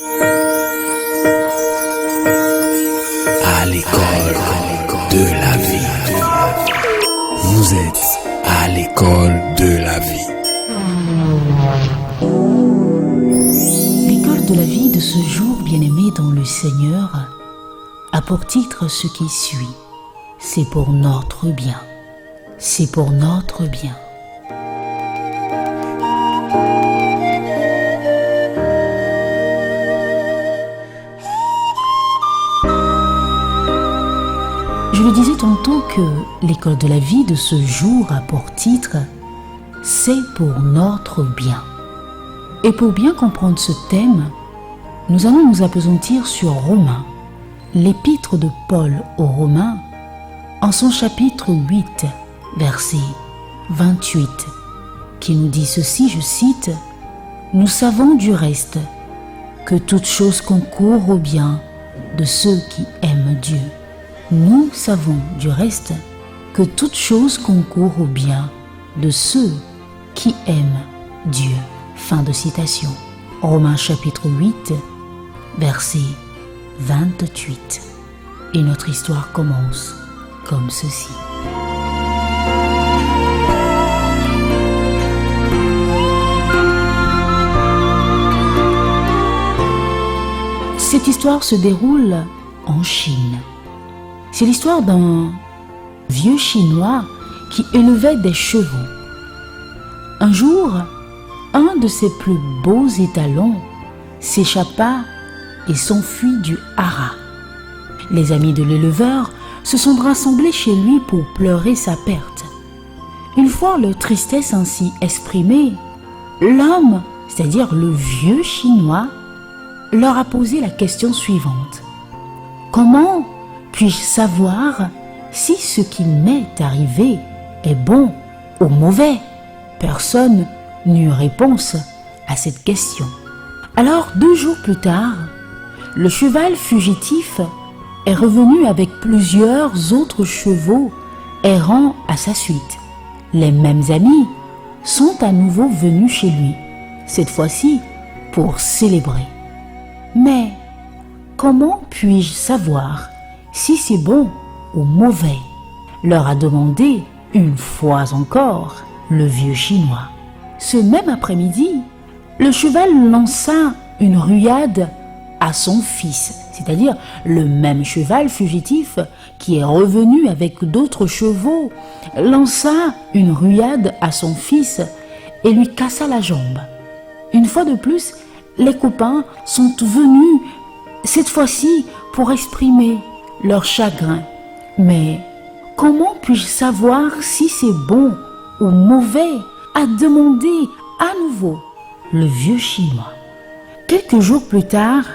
À l'école de la vie. Vous êtes à l'école de la vie. L'école de la vie de ce jour bien-aimé dans le Seigneur a pour titre ce qui suit. C'est pour notre bien. C'est pour notre bien. Je le disais tantôt que l'école de la vie de ce jour a pour titre « C'est pour notre bien ». Et pour bien comprendre ce thème, nous allons nous appesantir sur Romains, l'épître de Paul aux Romains, en son chapitre 8, verset 28, qui nous dit ceci, je cite, « Nous savons du reste que toute chose concourt au bien de ceux qui aiment Dieu. » Nous savons du reste que toute chose concourt au bien de ceux qui aiment Dieu. Fin de citation. Romains chapitre 8, verset 28. Et notre histoire commence comme ceci. Cette histoire se déroule en Chine. C'est l'histoire d'un vieux Chinois qui élevait des chevaux. Un jour, un de ses plus beaux étalons s'échappa et s'enfuit du haras. Les amis de l'éleveur se sont rassemblés chez lui pour pleurer sa perte. Une fois leur tristesse ainsi exprimée, l'homme, c'est-à-dire le vieux Chinois, leur a posé la question suivante. Comment puis-je savoir si ce qui m'est arrivé est bon ou mauvais? Personne n'eut réponse à cette question. Alors, 2 jours plus tard, le cheval fugitif est revenu avec plusieurs autres chevaux errant à sa suite. Les mêmes amis sont à nouveau venus chez lui, cette fois-ci pour célébrer. Mais comment puis-je savoir si c'est bon ou mauvais? Leur a demandé une fois encore le vieux Chinois. Ce même après-midi, le cheval lança une ruade à son fils, c'est-à-dire le même cheval fugitif qui est revenu avec d'autres chevaux, lança une ruade à son fils et lui cassa la jambe. Une fois de plus, les copains sont venus, cette fois-ci pour exprimer leur chagrin. Mais comment puis-je savoir si c'est bon ou mauvais? A demandé à nouveau le vieux Chinois. Quelques jours plus tard,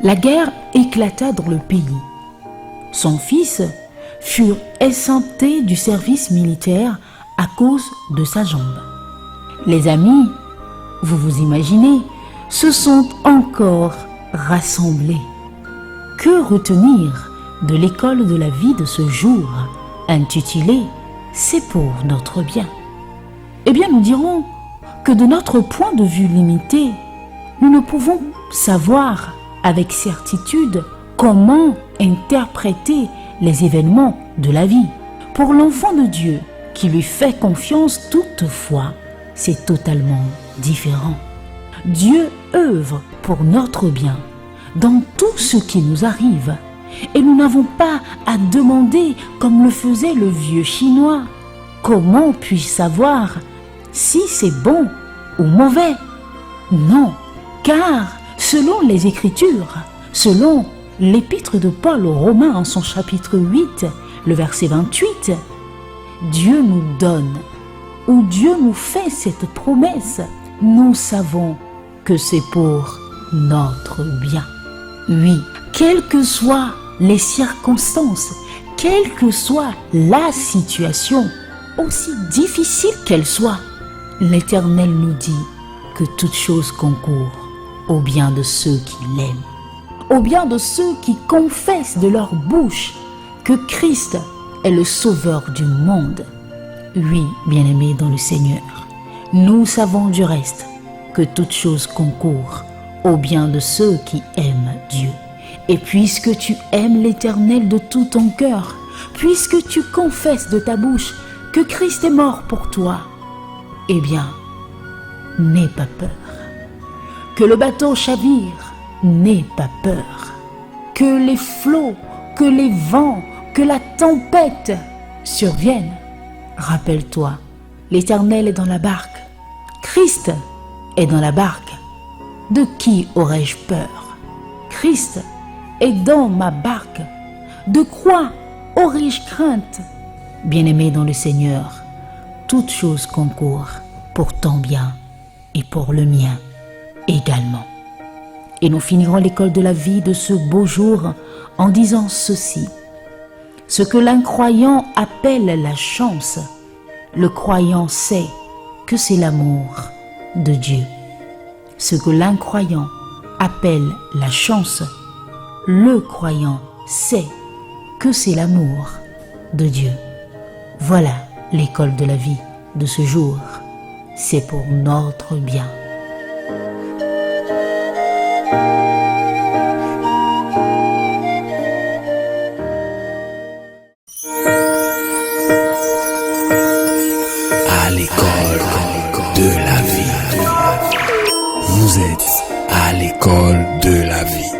la guerre éclata dans le pays. Son fils fut exempté du service militaire à cause de sa jambe. Les amis, vous vous imaginez, se sont encore rassemblés. Que retenir de l'école de la vie de ce jour, intitulée « C'est pour notre bien ». Eh bien, nous dirons que de notre point de vue limité, nous ne pouvons savoir avec certitude comment interpréter les événements de la vie. Pour l'enfant de Dieu qui lui fait confiance toutefois, c'est totalement différent. Dieu œuvre pour notre bien dans tout ce qui nous arrive. Et nous n'avons pas à demander comme le faisait le vieux Chinois. Comment puis-je savoir si c'est bon ou mauvais? Non, car selon les Écritures, selon l'épître de Paul aux Romains en son chapitre 8, le verset 28, Dieu nous donne, ou Dieu nous fait cette promesse, nous savons que c'est pour notre bien. Oui, quelles que soient les circonstances, quelle que soit la situation, aussi difficile qu'elle soit, l'Éternel nous dit que toute chose concourt au bien de ceux qui l'aiment, au bien de ceux qui confessent de leur bouche que Christ est le Sauveur du monde. Oui, bien-aimés dans le Seigneur, nous savons du reste que toute chose concourt au bien de ceux qui aiment Dieu. Et puisque tu aimes l'Éternel de tout ton cœur, puisque tu confesses de ta bouche que Christ est mort pour toi, eh bien, n'aie pas peur. Que le bateau chavire, n'aie pas peur. Que les flots, que les vents, que la tempête surviennent. Rappelle-toi, l'Éternel est dans la barque. Christ est dans la barque. De qui aurais-je peur? Christ est dans ma barque. De quoi aurais-je crainte? Bien-aimé dans le Seigneur, toutes choses concourent pour ton bien et pour le mien également. Et nous finirons l'école de la vie de ce beau jour en disant ceci. Ce que l'incroyant appelle la chance, le croyant sait que c'est l'amour de Dieu. Ce que l'incroyant appelle la chance, le croyant sait que c'est l'amour de Dieu. Voilà l'école de la vie de ce jour. C'est pour notre bien. À l'école de la vie. Vous êtes à l'école de la vie.